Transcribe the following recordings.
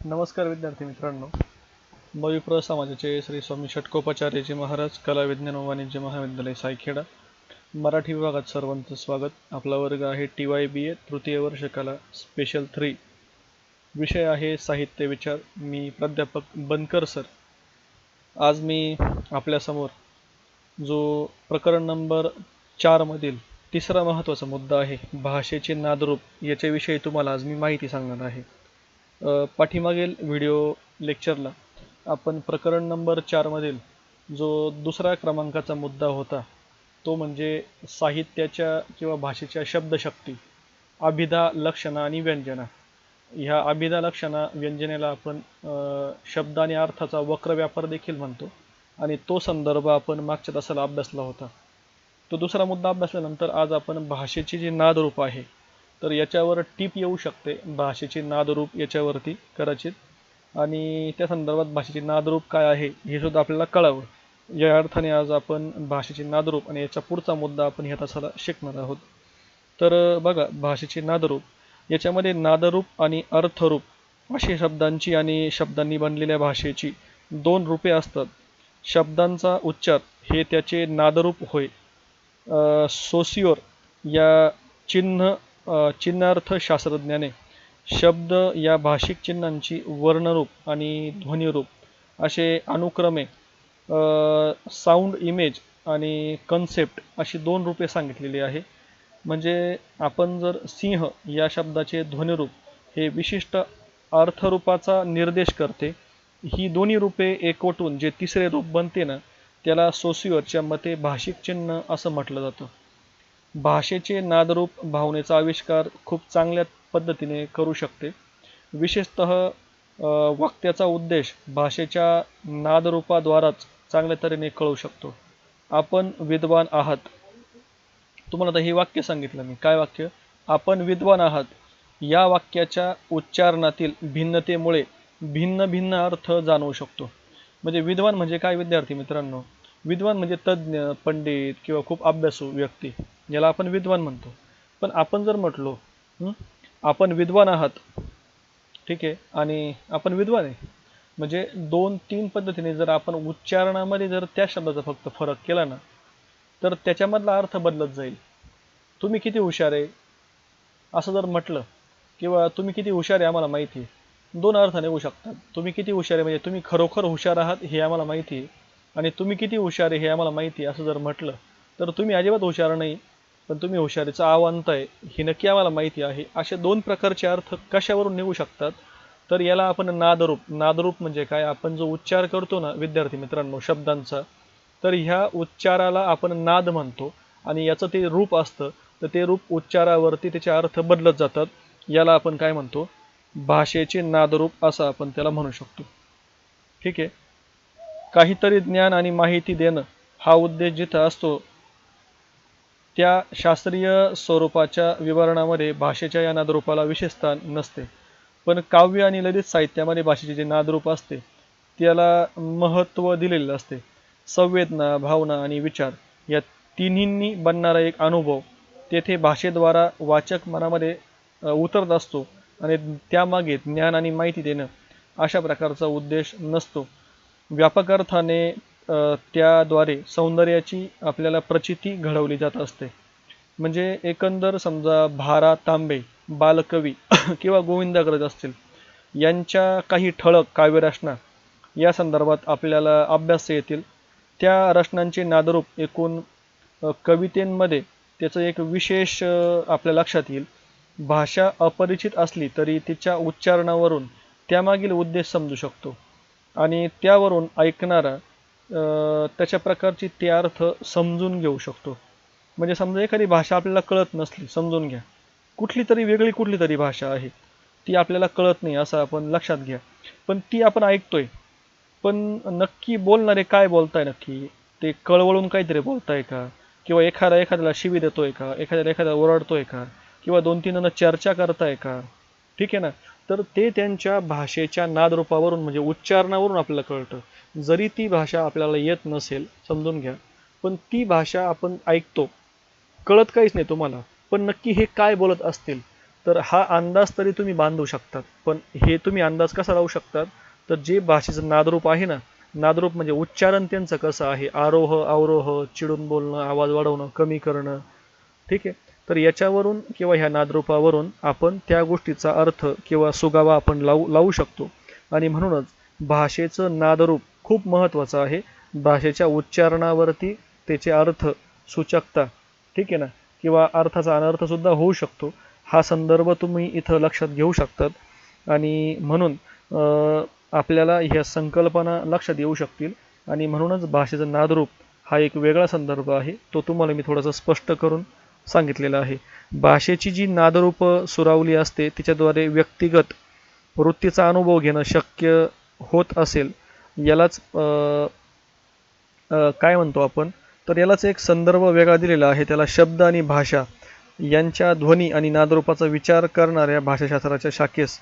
नमस्कार विद्यार्थी मित्रांनो. मयुप्र समाजाचे श्री स्वामी षटकोपाचार्यजी महाराज कला विज्ञान व वाणिज्य महाविद्यालय सायखेडा मराठी विभागात सर्वांचं स्वागत. आपला वर्ग आहे TYBA तृतीय वर्ष कला स्पेशल 3. विषय आहे साहित्य विचार. मी प्राध्यापक बनकर सर. आज मी आपल्यासमोर जो प्रकरण नंबर 4 मधील तिसरा महत्त्वाचा मुद्दा आहे भाषेचे नादरूप, याच्याविषयी तुम्हाला आज मी माहिती सांगणार आहे. पाठीमागील व्हिडिओ लेक्चरला आपण प्रकरण नंबर 4 मधील जो दुसरा क्रमांकाचा मुद्दा होता तो म्हणजे साहित्याच्या किंवा भाषेच्या शब्दशक्ती, अभिधा, लक्षणा आणि व्यंजना. ह्या अभिधा, लक्षणा, व्यंजनेला आपण शब्द आणि अर्थाचा वक्र व्यापार देखील म्हणतो आणि तो संदर्भ आपण मागच्या तासाला अभ्यासला होता. तो दुसरा मुद्दा अभ्यासल्यानंतर आज आपण भाषेची जी नादरूप आहे तर याच्यावर टीप येऊ शकते, भाषेची नादरूप याच्यावरती कदाचित, आणि त्या संदर्भात भाषेची नादरूप काय आहे हे सुद्धा आपल्याला कळावं. या अर्थाने आज आपण भाषेची नादरूप आणि याचा पुढचा मुद्दा आपण ह्या तासाला शिकणार आहोत. तर बघा, भाषेची नादरूप याच्यामध्ये नादरूप आणि अर्थरूप अशी शब्दांची आणि शब्दांनी बनलेल्या भाषेची 2 रूपे असतात. शब्दांचा उच्चार हे त्याचे नादरूप होय. सोसियोर या चिन्हार्थशास्त्रज्ञाने शब्द या भाषिक चिन्हांची वर्णरूप आणि ध्वनिरूप असे अनुक्रमे साऊंड, इमेज आणि कन्सेप्ट अशी 2 रूपे सांगितलेली आहे. म्हणजे आपण जर सिंह या शब्दाचे ध्वनिरूप हे विशिष्ट अर्थरूपाचा निर्देश करते, ही दोन्ही रूपे एकवटून जे तिसरे रूप बनते ना, त्याला सोसियोरच्या मते भाषिक चिन्ह असं म्हटलं जातं. भाषेचे नादरूप भावनेचा आविष्कार खूप चांगल्या पद्धतीने करू शकते. विशेषतः वाक्याचा उद्देश भाषेच्या नादरूपाद्वाराच चांगल्या तऱ्हेने कळू शकतो. आपण विद्वान आहात. तुम्हाला आता हे वाक्य सांगितलं मी. काय वाक्य? आपण विद्वान आहात. या वाक्याच्या उच्चारणातील भिन्नतेमुळे भिन्न भिन्न अर्थ जाणवू शकतो. म्हणजे विद्वान म्हणजे काय विद्यार्थी मित्रांनो? विद्वान म्हणजे तज्ज्ञ, पंडित किंवा खूप अभ्यासू व्यक्ती, याला आपण विद्वान म्हणतो. पण आपण जर म्हटलो आपण विद्वान आहात, ठीक आहे, आणि आपण विद्वान आहे, म्हणजे 2-3 पद्धतीने जर आपण उच्चारणामध्ये जर त्या शब्दाचा फक्त फरक केला ना, तर त्याच्यामधला अर्थ बदलत जाईल. तुम्ही किती हुशार आहे असं जर म्हटलं, किंवा तुम्ही किती हुशार आहे आम्हाला माहिती आहे, 2 अर्थाने होऊ शकतात. तुम्ही किती हुशार आहे म्हणजे तुम्ही खरोखर हुशार आहात हे आम्हाला माहिती आहे, आणि तुम्ही किती हुशार आहे हे आम्हाला माहिती आहे असं जर म्हटलं, तर तुम्ही अजिबात हुशार नाही पण तुम्ही हुशारीचा अवांत आहे हे नक्की आम्हाला माहिती आहे. असे 2 प्रकारचे अर्थ कशावरून निघू शकतात? तर याला आपण नादरूप म्हणजे काय? आपण जो उच्चार करतो ना विद्यार्थी मित्रांनो शब्दांचा, तर ह्या उच्चाराला आपण नाद म्हणतो आणि याचं ते रूप असतं, तर ते रूप उच्चारावरती त्याचे अर्थ बदलत जातात. याला आपण काय म्हणतो? भाषेचे नादरूप असं आपण त्याला म्हणू शकतो. ठीक आहे. काहीतरी ज्ञान आणि माहिती देणं हा उद्देश जिथं असतो, त्या शास्त्रीय स्वरूपाच्या विवरणामध्ये भाषेच्या या नादरूपाला विशेष स्थान नसते. पण काव्य आणि ललित साहित्यामध्ये भाषेचे जे नादरूप असते त्याला महत्त्व दिलेलं असते. संवेदना, भावना आणि विचार या तिन्हींनी बनणारा एक अनुभव तेथे भाषेद्वारा वाचक मनामध्ये उतरत असतो आणि त्यामागे ज्ञान आणि माहिती देणं अशा प्रकारचा उद्देश नसतो. व्यापक अर्थाने त्याद्वारे सौंदर्याची आपल्याला प्रचिती घडवली जात असते. म्हणजे एकंदर समजा भा. रा. तांबे बालकवी किंवा गोविंदाग्रज असतील, यांच्या काही ठळक काव्यरचना या संदर्भात आपल्याला अभ्यास येतील. त्या रचनांचे नादरूप एकूण कवितेमध्ये त्याचं एक विशेष आपल्या लक्षात येईल. भाषा अपरिचित असली तरी तिच्या उच्चारणावरून त्यामागील उद्देश समजू शकतो आणि त्यावरून ऐकणारा त्याच्या प्रकारची ते अर्थ समजून घेऊ शकतो. म्हणजे समजा एखादी भाषा आपल्याला कळत नसली, समजून घ्या, वेगळी कुठली तरी भाषा आहे, ती आपल्याला कळत नाही असं आपण लक्षात घ्या, पण ती आपण ऐकतोय, पण नक्की बोलणारे काय बोलताय, नक्की ते कळवळून काहीतरी बोलताय का, किंवा एखाद्याला शिवी देतोय का, एखाद्याला ओरडतोय का, किंवा 2-3 जण चर्चा करताय का, ठीक आहे ना, तर ते त्यांच्या भाषेच्या नादरूपावरून म्हणजे उच्चारणावरून आपल्याला कळतं. जरी ती भाषा आपल्याला येत नसेल, समजून घ्या, पण ती भाषा आपण ऐकतो, कळत काहीच नाही तुम्हाला, पण नक्की हे काय बोलत असतील, तर हा अंदाज तरी तुम्ही बांधू शकतात. पण हे तुम्ही अंदाज कसा लावू शकतात, तर जे भाषेचं नादरूप आहे ना, नादरूप म्हणजे उच्चारण त्यांचं कसं आहे, आरोह अवरोह, चिडून बोलणं, आवाज वाढवणं, कमी करणं, ठीक आहे. तर याच्यावरून किंवा ह्या नादरूपावरून आपण त्या गोष्टीचा अर्थ किंवा सुगावा आपण लावू शकतो. आणि म्हणूनच भाषेचं नादरूप खूप महत्त्वाचं आहे. भाषेच्या उच्चारणावरती त्याचे अर्थ, सूचकता, ठीक आहे ना, किंवा अर्थाचा अनर्थ सुद्धा होऊ शकतो. हा संदर्भ तुम्ही इथं लक्षात घेऊ शकतात. आणि म्हणून आपल्याला ह्या संकल्पना लक्षात येऊ शकतील. आणि म्हणूनच भाषेचं नादरूप हा एक वेगळा संदर्भ आहे. तो तुम्हाला मी थोडासा स्पष्ट करून सांगितलेला आहे. भाषेची जी नादरूप सुरावली असते तिच्याद्वारे व्यक्तिगत वृत्तीचा अनुभव घेणं शक्य होत असेल, यालाच काय म्हणतो आपण, तर यालाच एक संदर्भ वेगळा दिलेला आहे. त्याला शब्द आणि भाषा यांच्या ध्वनी आणि नादरूपाचा विचार करणाऱ्या भाषाशास्त्राच्या शाखेस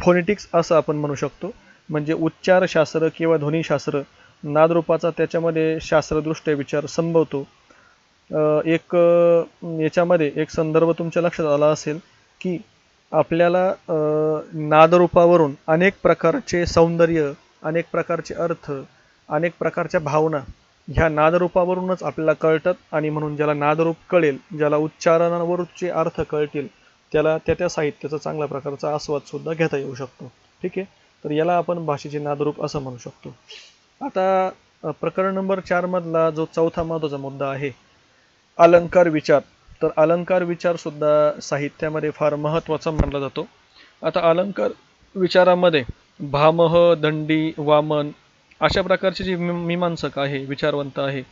फोनेटिक्स असं आपण म्हणू शकतो. म्हणजे उच्चारशास्त्र किंवा ध्वनीशास्त्र नादरूपाचा त्याच्यामध्ये शास्त्रदृष्ट्या विचार संभवतो. एक याच्यामध्ये एक संदर्भ तुमच्या लक्षात आला असेल की आपल्याला नादरूपावरून अनेक प्रकारचे सौंदर्य, अनेक प्रकारचे अर्थ, अनेक प्रकारच्या भावना ह्या नादरूपावरूनच आपल्याला कळतात. आणि म्हणून ज्याला नादरूप कळेल, ज्याला उच्चारणावरचे अर्थ कळतील, त्याला त्या साहित्याचा चांगल्या प्रकारचा आस्वाद सुद्धा घेता येऊ शकतो. ठीक आहे. तर याला आपण भाषेचे नादरूप असं म्हणू शकतो. आता प्रकरण नंबर 4 मधला जो चौथा महत्त्वाचा मुद्दा आहे, अलंकार विचार. तर अलंकार विचार सुद्धा साहित्यामध्ये फार महत्त्वाचा मानला जातो. आता अलंकार विचारामध्ये भामह, दंडी, वामन अशा प्रकारचे जे मीमांसक आहे, विचारवंत आहे,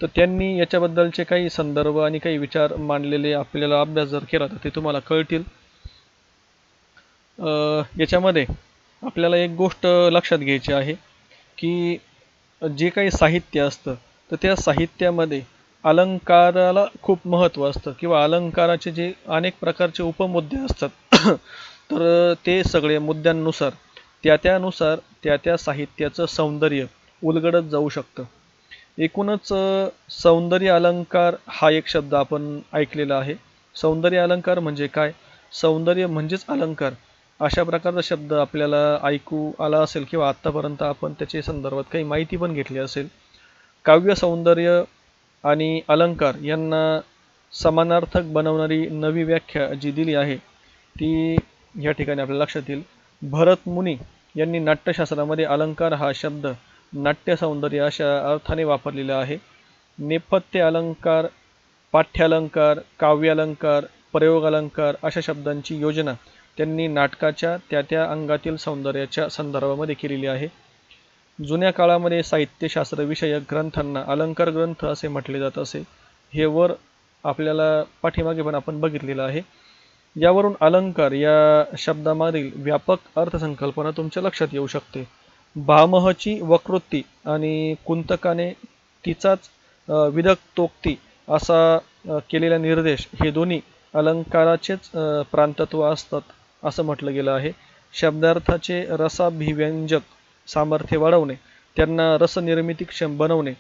तर त्यांनी याच्याबद्दलचे काही संदर्भ आणि काही विचार मांडलेले आपल्याला अभ्यास जर केला तर ते तुम्हाला कळतील. याच्यामध्ये आपल्याला एक गोष्ट लक्षात घ्यायची आहे की जे काही साहित्य असतं तर त्या साहित्यामध्ये अलंकाराला खूप महत्त्व असतं किंवा अलंकाराचे जे अनेक प्रकारचे उपमुद्दे असतात तर ते सगळे मुद्द्यांनुसार त्यानुसार त्या साहित्याचं सौंदर्य उलगडत जाऊ शकतं. एकूणच सौंदर्य अलंकार हा एक शब्द आपण ऐकलेला आहे. सौंदर्य अलंकार म्हणजे काय, सौंदर्य म्हणजेच अलंकार, अशा प्रकारचा शब्द आपल्याला ऐकू आला असेल किंवा आत्तापर्यंत आपण त्याच्या संदर्भात काही माहिती पण घेतली असेल. काव्य सौंदर्य आणि अलंकार यांना समानार्थक बनवणारी नवी व्याख्या जी दिली आहे ती या ठिकाणी आपल्या लक्षात येईल. भरत मुनी यांनी नाट्यशास्त्रामध्ये अलंकार हा शब्द नाट्य सौंदर्य अशा अर्थाने वापरलेला आहे. नेपथ्य अलंकार, पाठ्यालंकार, काव्यालंकार, प्रयोग अलंकार अशा शब्दांची योजना त्यांनी नाटकाच्या त्या अंगातील सौंदर्याच्या संदर्भामध्ये केलेली आहे. जुन्या काळामध्ये साहित्यशास्त्र विषयक ग्रंथांना अलंकार ग्रंथ असे म्हटले जात असे. हे वर आपल्याला पाठीमागे पण आपण बघितलेलं आहे. यावरून अलंकार या शब्दामधील व्यापक अर्थसंकल्पना तुमच्या लक्षात येऊ शकते. भामहची वक्रोक्ती आणि कुंतकाने तिचाच विदग्धोक्ती असा केलेला निर्देश हे दोन्ही अलंकाराचेच प्रांतत्व असतात असं म्हटलं गेलं आहे. शब्दार्थाचे रसाभिव्यंजक सामर्थ्य वाढवणे, त्यांना रसनिर्मितीक्षम बनवणे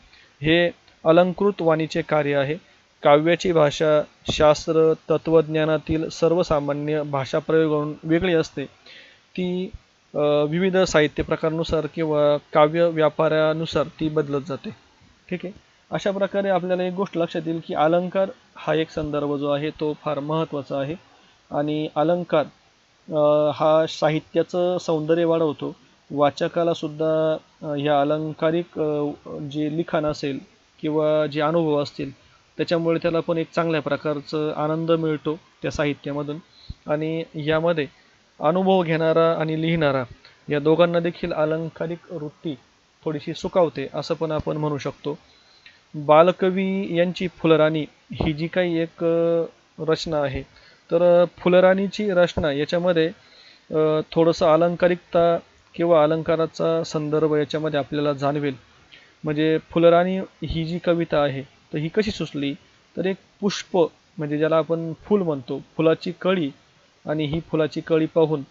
हे अलंकृत वाणीचे कार्य आहे. काव्याची भाषा शास्त्र तत्त्वज्ञानातील सर्वसामान्य भाषाप्रयोगावरून वेगळी असते. ती विविध साहित्य प्रकारानुसार किंवा काव्य व्यापारानुसार ती बदलत जाते. ठीक आहे. अशा प्रकारे आपल्याला एक गोष्ट लक्षात येईल की अलंकार हा एक संदर्भ जो आहे तो फार महत्त्वाचा आहे. आणि अलंकार हा साहित्याचं सौंदर्य वाढवतो. वाचकाला सुद्धा ह्या अलंकारिक जे लिखाण असेल किंवा जे अनुभव असतील त्याच्यामुळे त्याला पण एक चांगल्या प्रकारचं आनंद मिळतो त्या साहित्यामधून. आणि यामध्ये अनुभव घेणारा आणि लिहिणारा या दोघांना देखील अलंकारिक वृत्ती थोडीशी सुखावते असं पण आपण म्हणू शकतो. बालकवी यांची फुलराणी ही जी काही एक रचना आहे, तर फुलराणीची रचना याच्यामध्ये थोडंसं अलंकारिकता किंवा अलंकाराचा संदर्भ याच्यामध्ये आपल्याला जाणवेल. म्हणजे फुलराणी ही जी कविता आहे तर ही कशी सुचली, तर एक पुष्प म्हणजे ज्याला आपण फूल म्हणतो, फुलाची कळी, आणि ही फुलाची कळी पाहून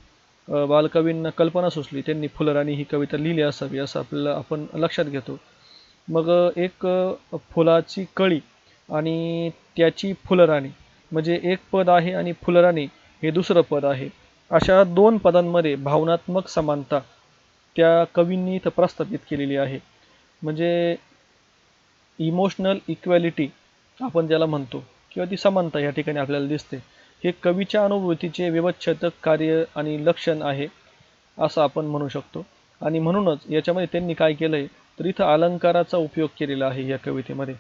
बालकवींना कल्पना सुचली, त्यांनी फुलराणी ही कविता लिहिली असावी असं आपल्याला आपण लक्षात घेतो. मग एक फुलाची कळी आणि त्याची फुलराणी म्हणजे एक पद आहे आणि फुलराणी हे दुसरं पद आहे. अशा दोन पदांमध्ये भावनात्मक समानता त्या कवींनी इथं प्रस्थापित केलेली आहे. म्हणजे इमोशनल इक्वॅलिटी आपण ज्याला म्हणतो किंवा ती समानता या ठिकाणी आपल्याला दिसते. हे कवीच्या अनुभूतीचे विवच्छेदक कार्य आणि लक्षण आहे असं आपण म्हणू शकतो. आणि म्हणूनच याच्यामध्ये त्यांनी काय केलंय तर इथं अलंकाराचा उपयोग केलेला आहे या कवितेमध्ये.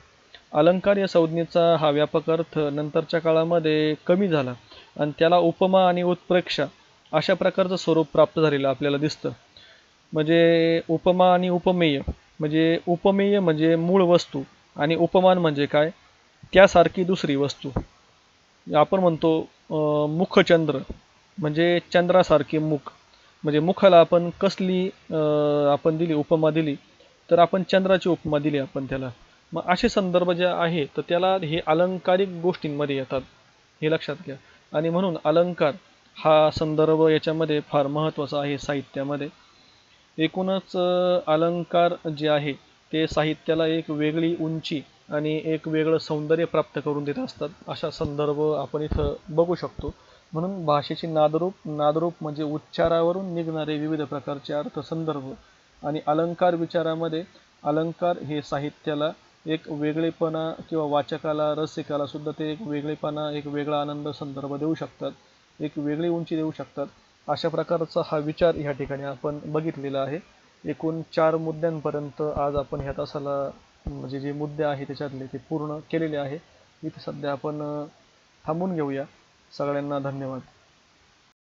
अलंकार या संज्ञेचा हा व्यापक अर्थ नंतरच्या काळामध्ये कमी झाला आणि त्याला उपमा आणि उत्प्रेक्षा अशा प्रकारचं स्वरूप प्राप्त झालेलं आपल्याला दिसतं. म्हणजे उपमा आणि उपमेय, म्हणजे उपमेय म्हणजे मूळ वस्तू आणि उपमान म्हणजे काय, त्यासारखी दुसरी वस्तू. आपण म्हणतो मुखचंद्र म्हणजे चंद्रासारखे मुख. म्हणजे मुखाला आपण कसली आपण दिली उपमा दिली तर आपण चंद्राची उपमा दिली आपण त्याला. मग असे संदर्भ जे आहे तर त्याला हे अलंकारिक गोष्टींमध्ये येतात, हे लक्षात घ्या. आणि म्हणून अलंकार हा संदर्भ याच्यामध्ये फार महत्त्वाचा आहे साहित्यामध्ये. एकूणच अलंकार जे आहे ते साहित्याला एक वेगळी उंची आणि एक वेगळं सौंदर्य प्राप्त करून देत असतात. अशा संदर्भ आपण इथं बघू शकतो. म्हणून भाषेची नादरूप म्हणजे उच्चारावरून निघणारे विविध प्रकारचे अर्थ संदर्भ आणि अलंकार विचारामध्ये अलंकार हे साहित्याला एक वेगळेपणा किंवा वाचकाला रसिकाला सुद्धा ते एक वेगळेपणा, एक वेगळा आनंद संदर्भ देऊ शकतात, एक वेगळी उंची देऊ शकतात. अशा प्रकारचा हा विचार ह्या ठिकाणी आपण बघितलेला आहे. एकूण 4 मुद्द्यांपर्यंत आज आपण ह्या तासाला म्हणजे जे मुद्दे आहे त्याच्यातले ते पूर्ण केलेले आहे. इथे सध्या आपण थांबून घेऊया. सगळ्यांना धन्यवाद.